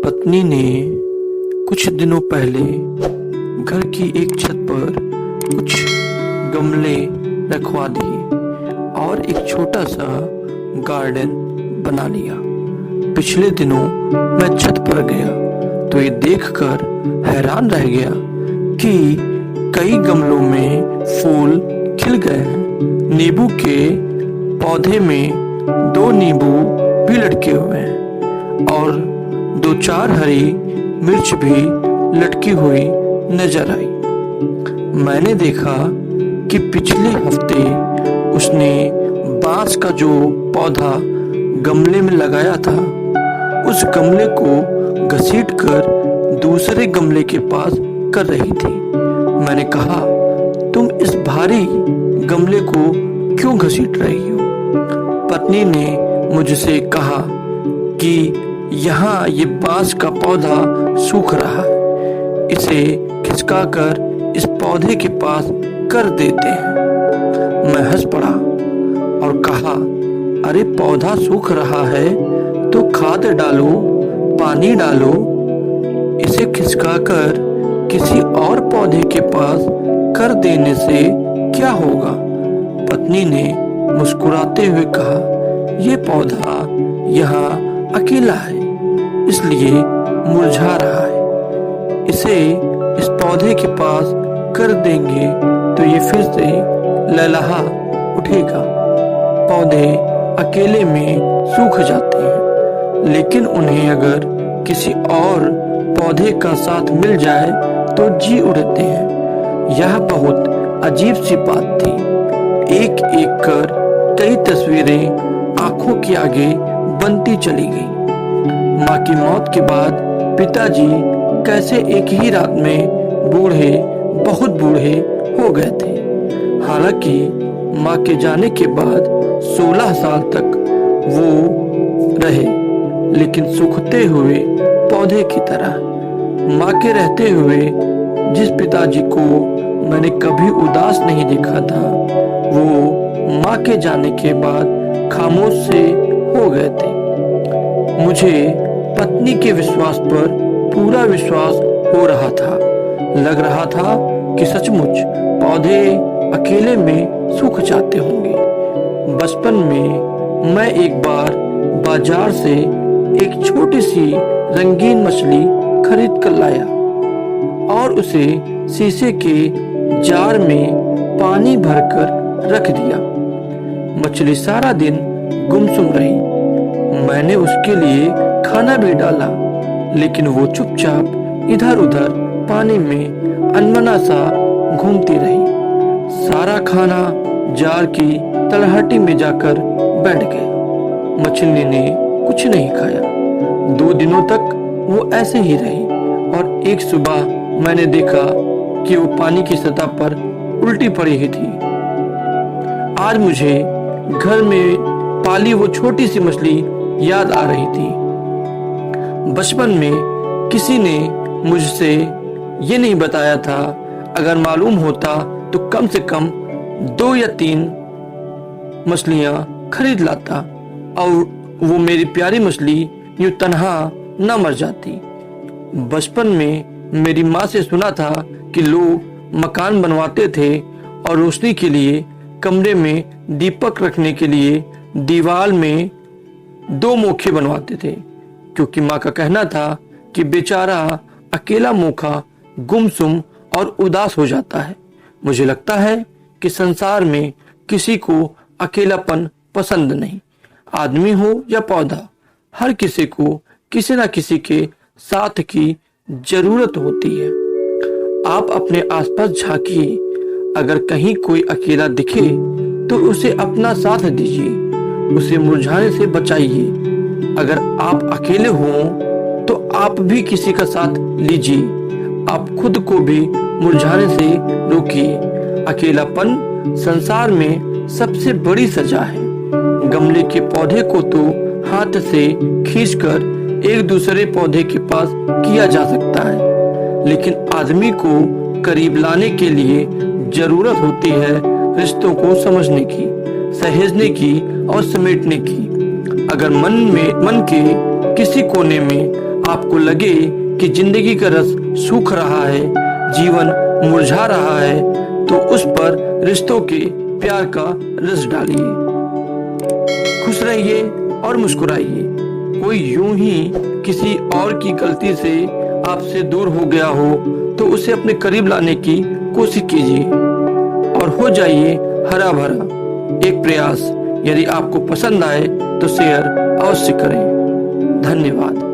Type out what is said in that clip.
पत्नी ने कुछ दिनों पहले घर की एक छत पर कुछ गमले रखवा दिए और एक छोटा सा गार्डन बना लिया। पिछले दिनों मैं छत पर गया तो ये देखकर हैरान रह गया कि कई गमलों में फूल खिल गए हैं। नींबू के पौधे में 2 नींबू भी लटके हुए हैं और 2-4 हरी मिर्च भी लटकी हुई नजर आई। मैंने देखा कि पिछले हफ्ते उसने बांस का जो पौधा गमले में लगाया था उस गमले को घसीटकर दूसरे गमले के पास कर रही थी। मैंने कहा, तुम इस भारी गमले को क्यों घसीट रही हो? पत्नी ने मुझसे कहा कि यहाँ ये बांस का पौधा सूख रहा है, इसे खिसकाकर इस पौधे के पास कर देते हैं। मैं हंस पड़ा और कहा, अरे पौधा सूख रहा है तो खाद डालो, पानी डालो, इसे खिसकाकर किसी और पौधे के पास कर देने से क्या होगा? पत्नी ने मुस्कुराते हुए कहा, ये पौधा यहाँ अकेला है इसलिए मुरझा रहा है, इसे इस पौधे के पास कर देंगे तो ये फिर से लहलहा उठेगा। पौधे अकेले में सूख जाते हैं लेकिन उन्हें अगर किसी और पौधे का साथ मिल जाए तो जी उठते हैं। यह बहुत अजीब सी बात थी। एक एक कर कई तस्वीरें आंखों के आगे बनती चली गई। माँ की मौत के बाद पिताजी कैसे एक ही रात में बहुत बूढ़े हो गए थे। हालांकि माँ के जाने के बाद 16 साल तक वो रहे, लेकिन सूखते हुए पौधे की तरह। माँ के रहते हुए जिस पिताजी को मैंने कभी उदास नहीं देखा था, वो माँ के जाने के बाद खामोश से हो गए थे। मुझे पत्नी के विश्वास पर पूरा विश्वास हो रहा था। लग रहा था कि सचमुच पौधे अकेले में सूख जाते होंगे। बचपन में मैं एक बार बाजार से एक छोटी सी रंगीन मछली खरीद कर लाया और उसे शीशे के जार में पानी भरकर रख दिया। मछली सारा दिन गुमसुम रही। मैंने उसके लिए खाना भी डाला लेकिन वो चुपचाप इधर उधर पानी में अनमना सा घूमती रही। सारा खाना जार की तलहटी में जाकर बैठ गया। मछली ने कुछ नहीं खाया। 2 दिनों तक वो ऐसे ही रही और एक सुबह मैंने देखा कि वो पानी की सतह पर उल्टी पड़ी ही थी। आज मुझे घर में पाली वो छोटी सी मछली याद आ रही थी। बचपन में किसी ने मुझसे ये नहीं बताया था, अगर मालूम होता तो कम से कम 2 या 3 मछलियां खरीद लाता और वो मेरी प्यारी मछली यूं तन्हा न मर जाती। बचपन में मेरी माँ से सुना था कि लोग मकान बनवाते थे और रोशनी के लिए कमरे में दीपक रखने के लिए दीवार में 2 मोखे बनवाते थे, क्योंकि माँ का कहना था कि बेचारा अकेला मोखा गुमसुम और उदास हो जाता है। मुझे लगता है कि संसार में किसी को अकेलापन पसंद नहीं। आदमी हो या पौधा, हर किसी को किसी न किसी के साथ की जरूरत होती है। आप अपने आसपास झांकिए, अगर कहीं कोई अकेला दिखे तो उसे अपना साथ दीजिए, उसे मुरझाने से बचाइए। अगर आप अकेले हों तो आप भी किसी का साथ लीजिए। आप खुद को भी मुरझाने से रोकिए। अकेलापन संसार में सबसे बड़ी सजा है। गमले के पौधे को तो हाथ से खींचकर एक दूसरे पौधे के पास किया जा सकता है, लेकिन आदमी को करीब लाने के लिए जरूरत होती है रिश्तों को समझने की, सहेजने की और समेटने की। अगर मन के किसी कोने में आपको लगे कि जिंदगी का रस सूख रहा है, जीवन मुरझा रहा है, तो उस पर रिश्तों के प्यार का रस डालिए। खुश रहिए और मुस्कुराइए। कोई यूं ही किसी और की गलती से आपसे दूर हो गया हो तो उसे अपने करीब लाने की कोशिश कीजिए और हो जाइए हरा भरा। एक प्रयास यदि आपको पसंद आए तो शेयर अवश्य करें। धन्यवाद।